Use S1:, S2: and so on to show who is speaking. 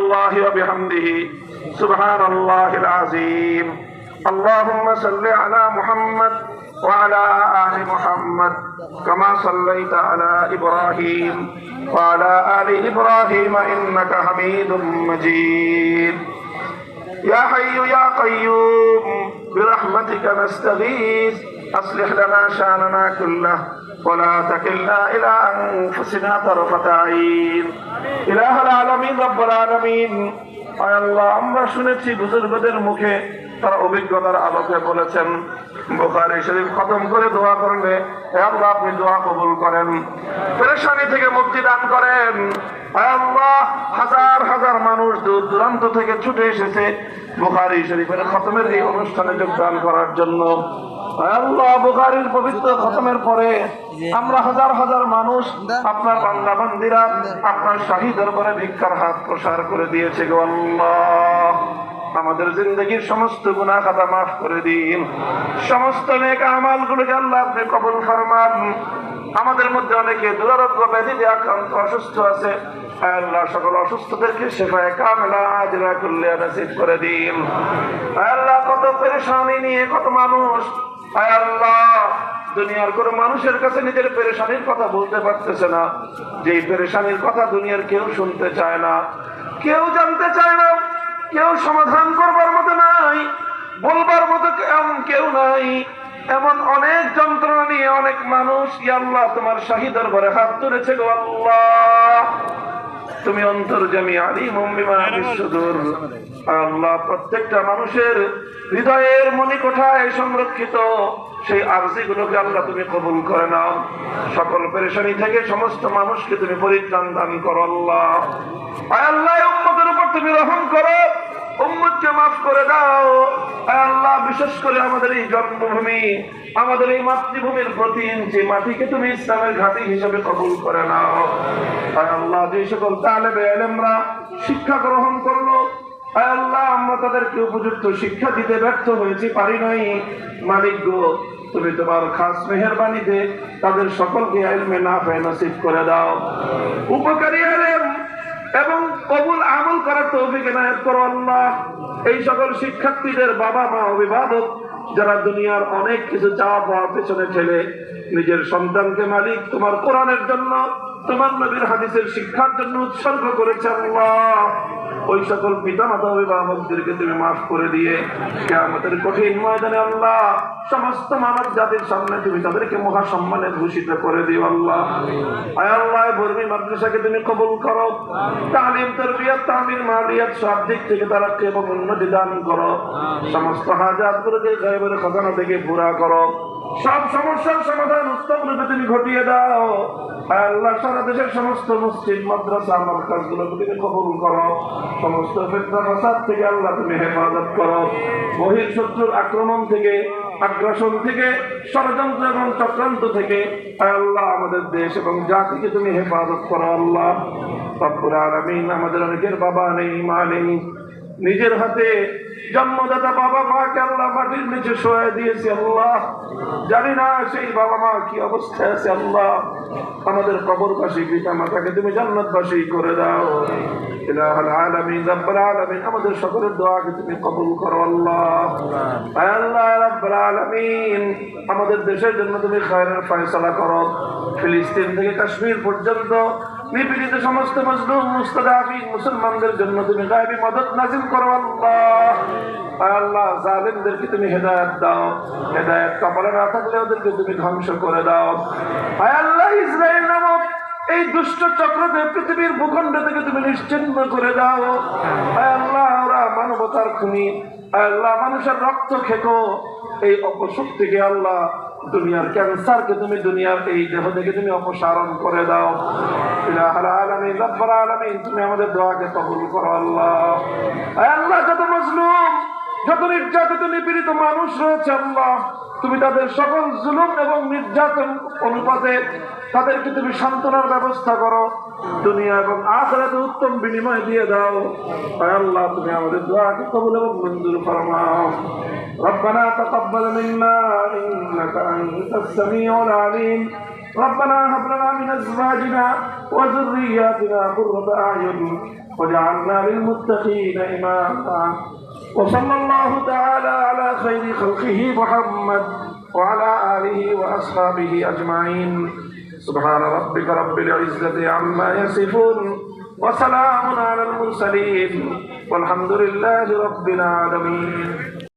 S1: الله وبحمده سبحان الله العظيم اللهم صل على محمد وعلى آل محمد كما صليت على إبراهيم وعلى آل إبراهيم إنك حميد مجيد يا حي يا قيوم برحمتك نستغيث أصلح لنا شأننا كله ولا تكلنا إلى أنفسنا طرفة عين إله العالمين رب العالمين আয় আল্লাহ, আমরা শুনেছি বুজুর্গদের মুখে তারা অভিজ্ঞতার আলোকে বলেছেন বুখারী শরীফ খতম করে দোয়া করলে হে আল্লাহ আপনি দোয়া কবুল করেন, পেরেশানি থেকে মুক্তি দান করেন। আয় আল্লাহ, হাজার হাজার মানুষ দূর দূরান্ত থেকে ছুটে এসেছে বুখারী শরীফের খতমের এই অনুষ্ঠানে যোগদান করার জন্য। আল্লাহ, বুখারীর পবিত্র খতমের পরে আমরা হাজার হাজার মানুষ আপনার বান্দা বান্দিরা আপনার শাহী দরবারে ভিক্ষার হাত প্রসার করে দিয়েছে গো আল্লাহ। আমাদের জিন্দগির সমস্ত গুনাহ খাতা মাফ করে দিন, সমস্ত নেক আমালগুলোকে আল্লাহ আপনি কবুল ফরমান। আমাদের মধ্যে অনেকে দুরারোগ্য ব্যাধিতে আক্রান্ত অসুস্থ আছে, আল্লাহ সকল অসুস্থদেরকে শিফায়ে কামিলা আজরা কুল্লিয়া নসিব করে দিন। আল্লাহ, কত পেরেশানি নিয়ে কত মানুষ আল্লাহ দুনিয়ার কোন মানুষের কাছে নিজের পেরেশানির কথা বলতে পারতেছে না, যেই পেরেশানির কথা দুনিয়ার কেউ শুনতে চায় না, কেউ জানতে চায় না, কেউ সমাধান করবার মতো নাই, বলবার মতো কেউ নাই। এমন অনেক যন্ত্রণা নিয়ে অনেক মানুষ আল্লাহ তোমার শাহী দরবারে হাত তুলেছে গো আল্লাহ। তুমি অন্তর্যামী আলিমুম বিমা ফিস সুদূর। আল্লাহ, প্রত্যেকটা মানুষের হৃদয়ের মণিকোঠায় সংরক্ষিত সেই আরজিগুলোকে আল্লাহ তুমি কবুল করে নাও। সকল পেরেশানি থেকে সমস্ত মানুষকে তুমি পরিত্রাণ দান করো আল্লাহ। আল্লাহ, উম্মতের উপর তুমি রহম করো, উম্মতকে মাফ করে দাও আল্লাহ। বিশেষ করে আমাদের এই জন্মভূমি, আমাদের এই মাতৃভূমির প্রতি ইঞ্চি মাটিকে তুমি ইসলামের ঘাঁটি হিসেবে কবুল করে নাও আল্লাহ। যে সকল তালেবে ইলমরা শিক্ষা গ্রহণ করলো আল্লাহ, আমরা তাদেরকে উপযুক্ত শিক্ষা দিতে ব্যর্থ হয়েছি, পারি নাই। মালিক গো, তুমি তোমার খাস মেহেরবানিতে তাদের সকলকে ইলমে নাফে নসিব করে দাও, উপকারী ইলম এবং কবুল আমল করার তৌফিক এনায়েত করো আল্লাহ। এই সকল শিক্ষার্থীদের বাবা মা অভিভাবক যারা দুনিয়ার অনেক কিছু চাওয়া পাওয়ার পেছনে ঠেলে নিজের সন্তানকে মালিক তোমার কোরআনের জন্য, তোমার নবীর হাদিসের শিক্ষার জন্য উৎসর্গ করেছে আল্লাহ, ওই সকল পিতা মাতা অভিভাবকদেরকে তুমি মাফ করে দিয়ে কিয়ামতের কঠিন ময়দানে আল্লাহ সমস্ত মানব জাতির সামনে তুমি তাদেরকে মহা সম্মানে ভূষিত করে দিও আল্লাহ। আয় আল্লাহ, বর্মী মাদ্রাসাকে তুমি কবুল করো, তালিম তারবিয়াত তামিল মালিয়াত সব দিক থেকে তারাক্কি এবং উন্নতি দান করো, সমস্ত হাজাতগুলোকে গায়বের খাজানা থেকে পুরা করো, সব সমস্যার সমাধান উত্তম রূপে তুমি ঘটিয়ে দাও আল্লাহ। সারা দেশের সমস্ত মসজিদ মাদ্রাসা মারকাজগুলোকে তুমি কবুল করো, সমস্ত ফিতনা ফাসাদ থেকে আল্লাহ তুমি হেফাজত করো, বহির শত্রুর আক্রমণ থেকে, আগ্রাসন থেকে, ষড়যন্ত্র এবং চক্রান্ত থেকে আল্লাহ আমাদের দেশ এবং জাতিকে তুমি হেফাজত করো আল্লাহ। রব্বুল আলামিন, আমাদের অনেকের বাবা নেই, মা নেই, নিজের হাতে জন্মদাতা বাবা মাকে আল্লাহ মাটির নিচে শোয়া দিয়েছে আল্লাহ, জানি না সেই বাবা মা কি অবস্থায় আছে আল্লাহ। আমাদের কবরবাসী পিতা মাতাকে তুমি জান্নাতবাসী করে দাও ইলাহুল আলামিন, রব্বুল আলামিন। আমাদের সকলের দোয়াকে তুমি কবুল করো আল্লাহ। আল্লাহ রব্বুল আলামিন, আমাদের দেশের জন্য তুমি খায়রের ফয়সালা করো। ফিলিস্তিন থেকে কাশ্মীর পর্যন্ত নিপীড়িত সমস্ত মজলুম মুস্তাদাফিন মুসলমানদের জন্য তুমি গায়বী মদদ নাযিল করো আল্লাহ। আল্লাহ, জালিমদেরকে তুমি হেদায়েত দাও, হেদায়েত কপালে না থাকলে ওদেরকে তুমি ধ্বংস করে দাও। আল্লাহ, ইসরায়েল নামক এই দুষ্ট চক্রকে পৃথিবীর ভূখণ্ড থেকে তুমি নিশ্চিহ্ন করে দাও আল্লাহ। ওরা মানবতার খুনি আল্লাহ, মানুষের রক্ত খেকো এই অপশক্তিকে আল্লাহ, দুনিয়ার ক্যান্সারকে তুমি দুনিয়ার এই দেহ থেকে তুমি অপসারণ করে দাও ইলাহুল আলামিন, রব্বুল আলামিন। তুমি আমাদের দোয়াকে কবুল করো আল্লাহ। আল্লাহ, যত মজলুম, যত নির্যাতিত নিপীড়িত মানুষ রয়েছে আল্লাহ, তুমি তাদের সকল জুলুম এবং নির্যাতন অনুপাতে তাদেরকে তুমি সান্ত্বনার ব্যবস্থা করো, দুনিয়া এবং আখিরাতে উত্তম বিনিময় দিয়ে দাও আল্লাহ। তুমি আমাদের দোয়াকে কবুল এবং মঞ্জুর ফরমাও। ربنا تقبل منا إنك أنت السميع العليم ربنا هب لنا من أزواجنا وذرياتنا قرة أعين واجعلنا للمتقين إماما. وصلى الله تعالى على خير خلقه محمد وعلى آله وأصحابه أجمعين. سبحان ربك رب العزة عما يصفون وسلام على المرسلين والحمد لله رب العالمين.